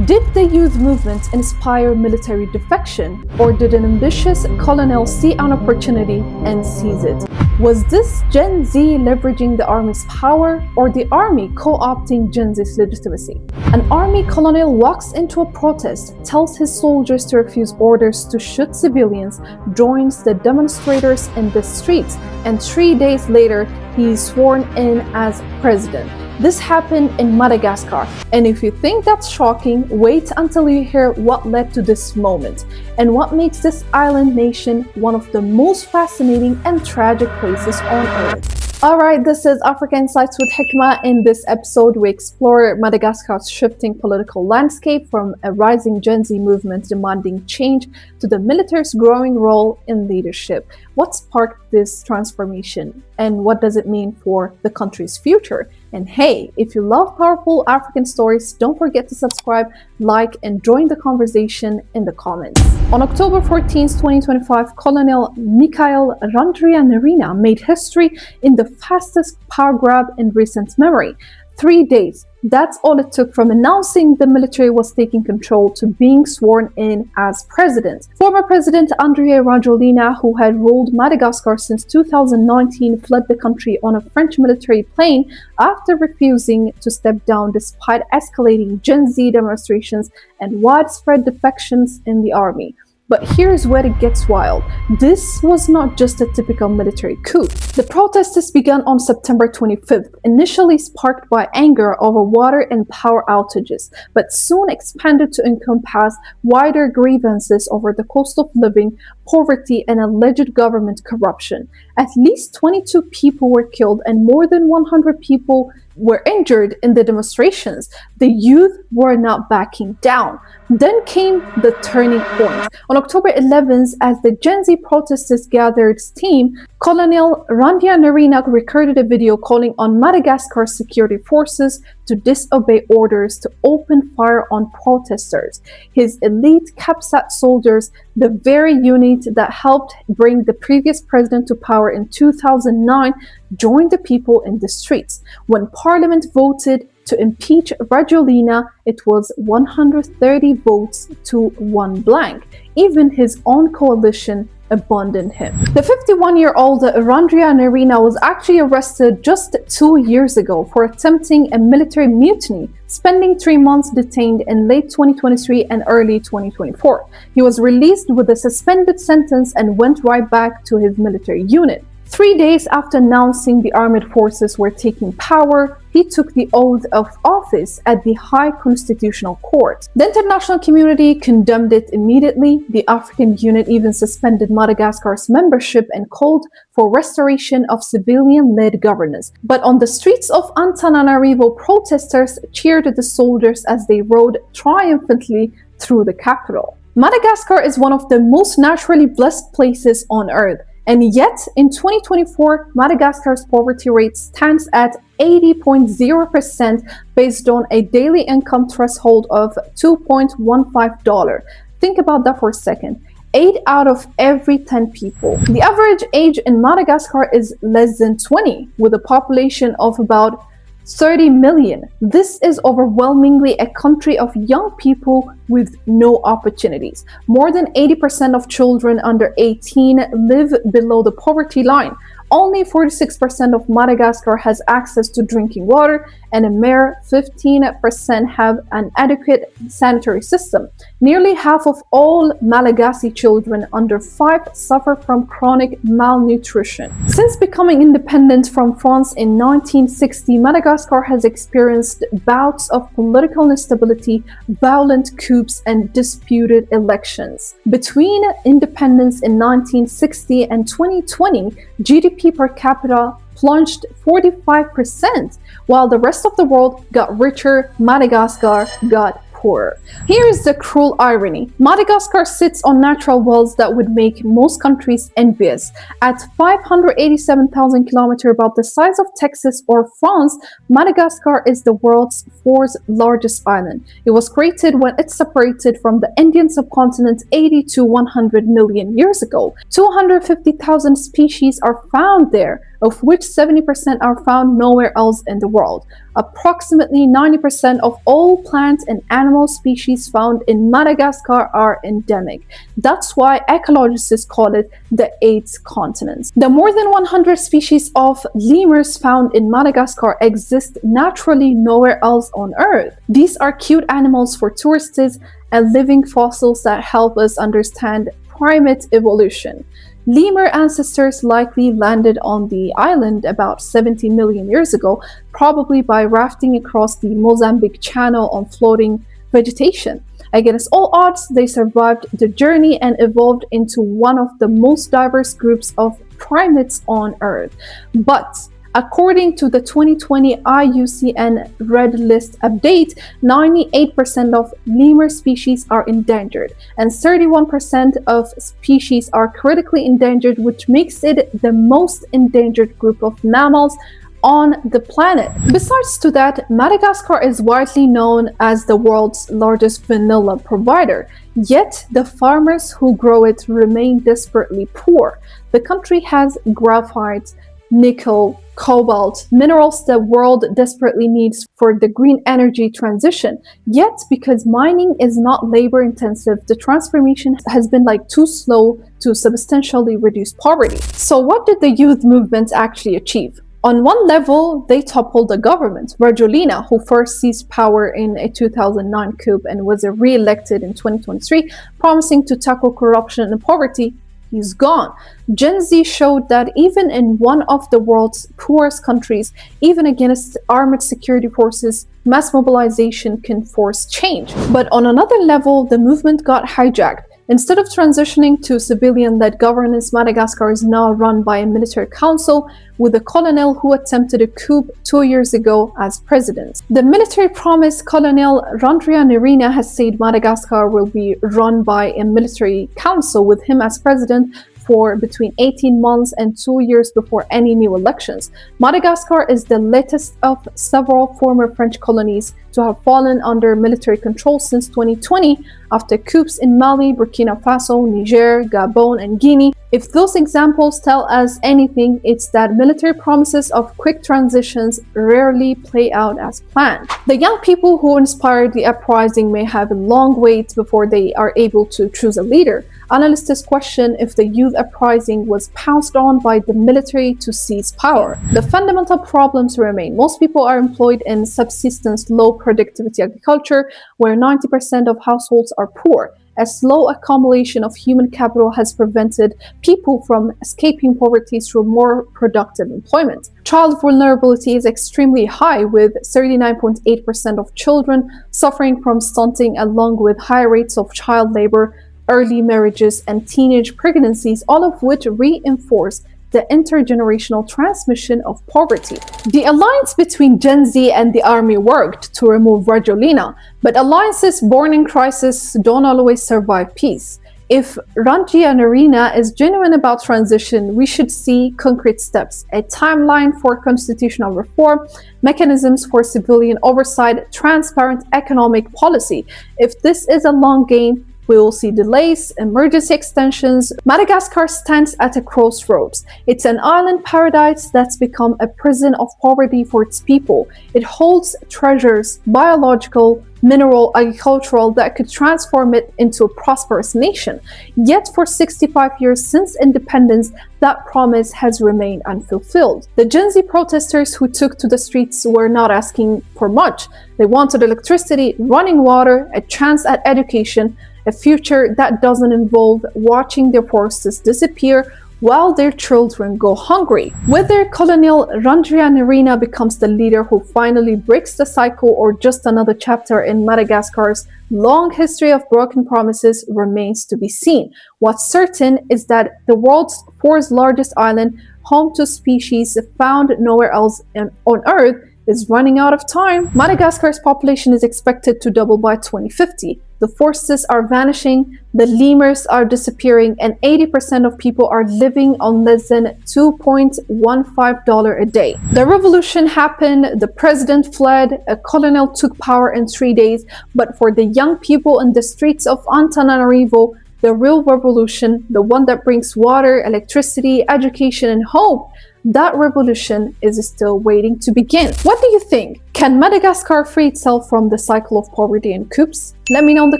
Did the youth movement inspire military defection, or did an ambitious colonel see an opportunity and seize it? Was this Gen Z leveraging the army's power, or the army co-opting Gen Z's legitimacy? An army colonel walks into a protest, tells his soldiers to refuse orders to shoot civilians, joins the demonstrators in the streets, and 3 days later, he is sworn in as president. This happened in Madagascar, and if you think that's shocking, wait until you hear what led to this moment and what makes this island nation one of the most fascinating and tragic places on earth. Alright, this is Africa Insights with Hikmah. In this episode, we explore Madagascar's shifting political landscape, from a rising Gen Z movement demanding change to the military's growing role in leadership. What sparked this transformation, and what does it mean for the country's future? And hey, if you love powerful African stories, don't forget to subscribe, like, and join the conversation in the comments. On October 14, 2025, Colonel Michael Randrianirina made history in the fastest power grab in recent memory. 3 days. That's all it took from announcing the military was taking control to being sworn in as president. Former President Andry Rajoelina, who had ruled Madagascar since 2019, fled the country on a French military plane after refusing to step down despite escalating Gen Z demonstrations and widespread defections in the army. But here's where it gets wild. This was not just a typical military coup. The protests began on September 25th, initially sparked by anger over water and power outages, but soon expanded to encompass wider grievances over the cost of living, poverty, and alleged government corruption. At least 22 people were killed and more than 100 people were injured in the demonstrations. The youth were not backing down. Then came the turning point. On October 11th, as the Gen Z protesters gathered steam, Colonel Randrianirina recorded a video calling on Madagascar security forces to disobey orders to open fire on protesters. His elite CAPSAT soldiers, the very unit that helped bring the previous president to power in 2009, joined the people in the streets. When Parliament voted to impeach Rajoelina, it was 130 votes to 1 blank. Even his own coalition abandoned him. The 51-year-old Randrianirina was actually arrested just 2 years ago for attempting a military mutiny, spending 3 months detained in late 2023 and early 2024. He was released with a suspended sentence and went right back to his military unit. 3 days after announcing the armed forces were taking power, he took the oath of office at the High Constitutional Court. The international community condemned it immediately. The African unit even suspended Madagascar's membership and called for restoration of civilian-led governance. But on the streets of Antananarivo, protesters cheered the soldiers as they rode triumphantly through the capital. Madagascar is one of the most naturally blessed places on earth. And yet, in 2024, Madagascar's poverty rate stands at 80.0% based on a daily income threshold of $2.15. Think about that for a second. 8 out of every 10 people. The average age in Madagascar is less than 20, with a population of about 30 million. This is overwhelmingly a country of young people with no opportunities. More than 80% of children under 18 live below the poverty line. Only 46% of Madagascar has access to drinking water, and a mere 15% have an adequate sanitary system. Nearly half of all Malagasy children under 5 suffer from chronic malnutrition. Since becoming independent from France in 1960, Madagascar has experienced bouts of political instability, violent coups, and disputed elections. Between independence in 1960 and 2020, GDP per capita plunged 45%. While the rest of the world got richer, Madagascar got poorer. Here is the cruel irony. Madagascar sits on natural wells that would make most countries envious. At 587,000 kilometers, about the size of Texas or France, Madagascar is the world's 4th largest island. It was created when it separated from the Indian subcontinent 80 to 100 million years ago. 250,000 species are found there. of which 70% are found nowhere else in the world. Approximately 90% of all plant and animal species found in Madagascar are endemic. That's why ecologists call it the eighth continent. The more than 100 species of lemurs found in Madagascar exist naturally nowhere else on Earth. These are cute animals for tourists and living fossils that help us understand primate evolution. Lemur ancestors likely landed on the island about 70 million years ago, probably by rafting across the Mozambique Channel on floating vegetation. Against all odds, they survived the journey and evolved into one of the most diverse groups of primates on Earth. But according to the 2020 IUCN Red List update, 98% of lemur species are endangered, and 31% of species are critically endangered, which makes it the most endangered group of mammals on the planet. Besides to that, Madagascar is widely known as the world's largest vanilla provider, yet the farmers who grow it remain desperately poor. The country has graphite, nickel, cobalt, minerals the world desperately needs for the green energy transition. Yet, because mining is not labor intensive, the transformation has been too slow to substantially reduce poverty. So what did the youth movement actually achieve? On one level, they toppled the government. Rajoelina, who first seized power in a 2009 coup and was re-elected in 2023, promising to tackle corruption and poverty, he's gone. Gen Z showed that even in one of the world's poorest countries, even against armed security forces, mass mobilization can force change. But on another level, the movement got hijacked. Instead of transitioning to civilian-led governance, Madagascar is now run by a military council with a colonel who attempted a coup 2 years ago as president. The military promised Colonel Randrianirina has said Madagascar will be run by a military council with him as president for between 18 months and 2 years before any new elections. Madagascar is the latest of several former French colonies to have fallen under military control since 2020 after coups in Mali, Burkina Faso, Niger, Gabon, and Guinea. If those examples tell us anything, it's that military promises of quick transitions rarely play out as planned. The young people who inspired the uprising may have a long wait before they are able to choose a leader. Analysts question if the youth uprising was pounced on by the military to seize power. The fundamental problems remain. Most people are employed in subsistence, low productivity agriculture, where 90% of households are poor. A slow accumulation of human capital has prevented people from escaping poverty through more productive employment. Child vulnerability is extremely high, with 39.8% of children suffering from stunting, along with high rates of child labor, early marriages, and teenage pregnancies, all of which reinforce the intergenerational transmission of poverty. The alliance between Gen Z and the army worked to remove Rajoelina, but alliances born in crisis don't always survive peace. If Randrianirina is genuine about transition, we should see concrete steps, a timeline for constitutional reform, mechanisms for civilian oversight, transparent economic policy. If this is a long game, we will see delays, emergency extensions. Madagascar stands at a crossroads. It's an island paradise that's become a prison of poverty for its people. It holds treasures, biological, mineral, agricultural, that could transform it into a prosperous nation. Yet for 65 years since independence, that promise has remained unfulfilled. The Gen Z protesters who took to the streets were not asking for much. They wanted electricity, running water, a chance at education, a future that doesn't involve watching their forests disappear while their children go hungry. Whether Colonel Randrianirina becomes the leader who finally breaks the cycle or just another chapter in Madagascar's long history of broken promises remains to be seen. What's certain is that the world's fourth largest island, home to species found nowhere else on Earth, is running out of time. Madagascar's population is expected to double by 2050. The forests are vanishing, the lemurs are disappearing, and 80% of people are living on less than $2.15 a day. The revolution happened, the president fled, a colonel took power in 3 days, but for the young people in the streets of Antananarivo, the real revolution, the one that brings water, electricity, education, and hope, that revolution is still waiting to begin. What do you think? Can Madagascar free itself from the cycle of poverty and coups? Let me know in the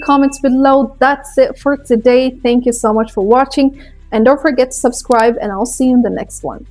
comments below. That's it for today. Thank you so much for watching, and don't forget to subscribe, and I'll see you in the next one.